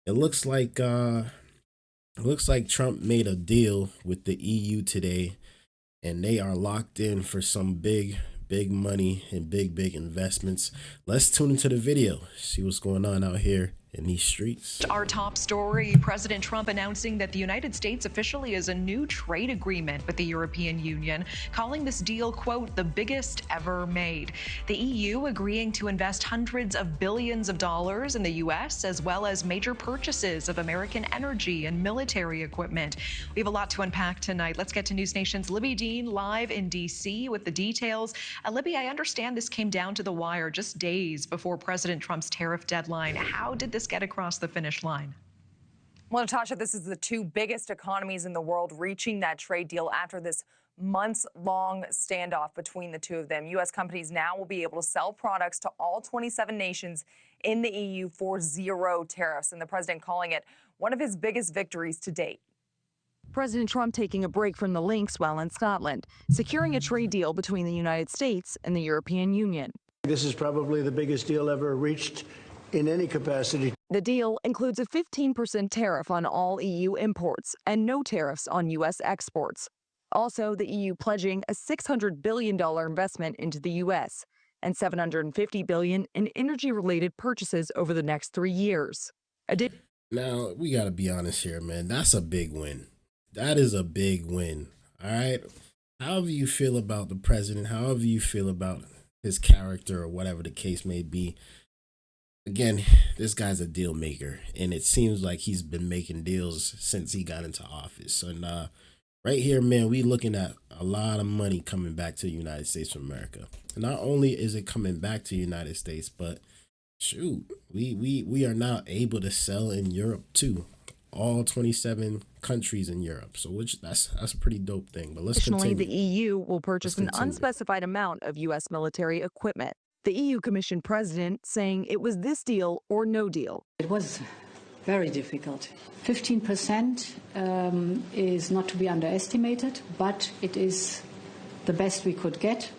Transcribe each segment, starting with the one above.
It looks like Trump made a deal with the EU today, and they are locked in for some big money and big investments. Let's tune into the video, see what's going on out here in these streets. Our top story, President Trump announcing that the United States officially has a new trade agreement with the European Union, calling this deal, quote, the biggest ever made. The EU agreeing to invest hundreds of billions of dollars in the U.S., as well as major purchases of American energy and military equipment. We have a lot to unpack tonight. Let's get to News Nation's Libby Dean live in D.C. with the details. Libby, I understand this came down to the wire just days before President Trump's tariff deadline. How did this get across the finish line? Well, Natasha, this is the two biggest economies in the world reaching that trade deal after this months-long standoff between the two of them. U.S. companies now will be able to sell products to all 27 nations in the EU for zero tariffs, and the president calling it one of his biggest victories to date. President Trump taking a break from the links while in Scotland, securing a trade deal between the United States and the European Union. This is probably the biggest deal ever reached in any capacity. The deal includes a 15% tariff on all EU imports and no tariffs on U.S. exports. Also, the EU pledging a $600 billion investment into the U.S. and $750 billion in energy-related purchases over the next 3 years. Now, we got to be honest here, man. That's a big win. That is a big win. All right. However you feel about the president, however you feel about his character or whatever the case may be, again, this guy's a deal maker, and it seems like he's been making deals since he got into office. And right here, man, we looking at a lot of money coming back to the United States of America. And not only is it coming back to the United States, but shoot, we are now able to sell in Europe too. All 27 countries in Europe. So that's a pretty dope thing. But let's continue. Additionally, the EU will purchase an unspecified amount of U.S. military equipment. The EU Commission president saying it was this deal or no deal. It was very difficult. 15% is not to be underestimated, but it is the best we could get.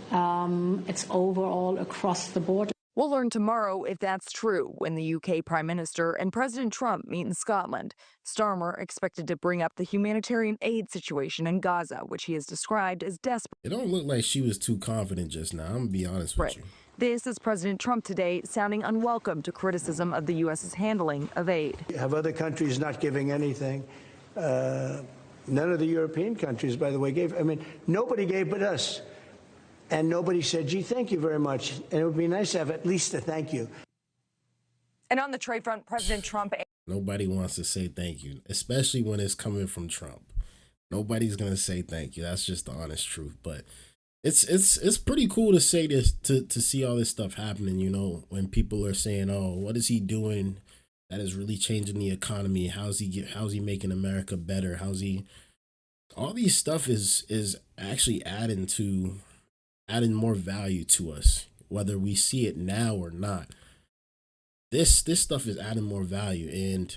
It's overall across the board. We'll learn tomorrow if that's true when the UK Prime Minister and President Trump meet in Scotland. Starmer expected to bring up the humanitarian aid situation in Gaza, which he has described as desperate. It don't look like she was too confident just now. I'm going to be honest with you. This is President Trump today sounding unwelcome to criticism of the U.S.'s handling of aid. Have other countries not giving anything? None of the European countries, by the way, gave. I mean, nobody gave but us. And nobody said, gee, thank you very much. And it would be nice to have at least a thank you. And on the trade front, President Trump... Nobody wants to say thank you, especially when it's coming from Trump. Nobody's going to say thank you. That's just the honest truth. But it's pretty cool to say this, to see all this stuff happening, you know, when people are saying, oh, what is he doing that is really changing the economy? How's he making America better? All these stuff is actually adding more value to us, whether we see it now or not. This stuff is adding more value, and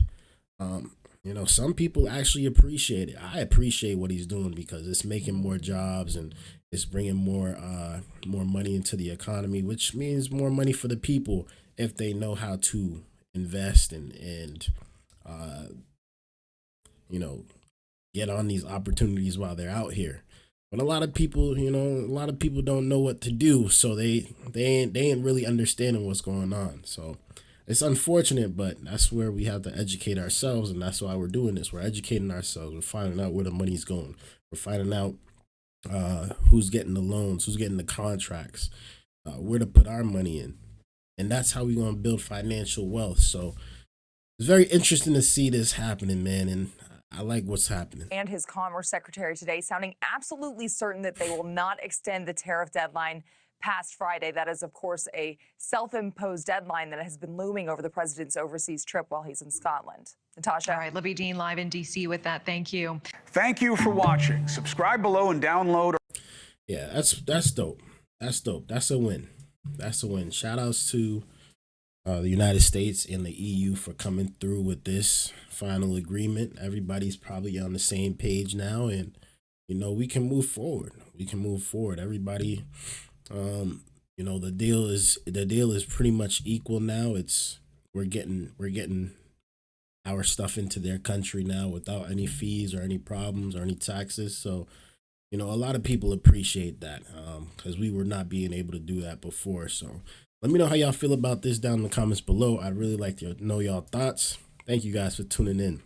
you know, some people actually appreciate it. I appreciate what he's doing because it's making more jobs and it's bringing more money into the economy, which means more money for the people if they know how to invest and you know, get on these opportunities while they're out here. But a lot of people, you know, don't know what to do, so they ain't really understanding what's going on. So it's unfortunate, but that's where we have to educate ourselves, and that's why we're doing this. We're educating ourselves. We're finding out where the money's going. We're finding out who's getting the loans, who's getting the contracts, where to put our money in, and that's how we're gonna build financial wealth. So it's very interesting to see this happening, man, and I like what's happening. And his Commerce Secretary today sounding absolutely certain that they will not extend the tariff deadline past Friday. That is, of course, a self-imposed deadline that has been looming over the president's overseas trip while he's in Scotland. Natasha. All right, Libby Dean live in D.C. with that. Thank you. Thank you for watching. Subscribe below and download. Yeah, that's dope. That's dope. That's a win. That's a win. Shout outs to the United States and the EU for coming through with this final agreement. Everybody's probably on the same page now, and you know, we can move forward. Everybody, you know, the deal is pretty much equal now. It's we're getting our stuff into their country now without any fees or any problems or any taxes. So, you know, a lot of people appreciate that because we were not being able to do that before. So let me know how y'all feel about this down in the comments below. I'd really like to know y'all thoughts. Thank you guys for tuning in.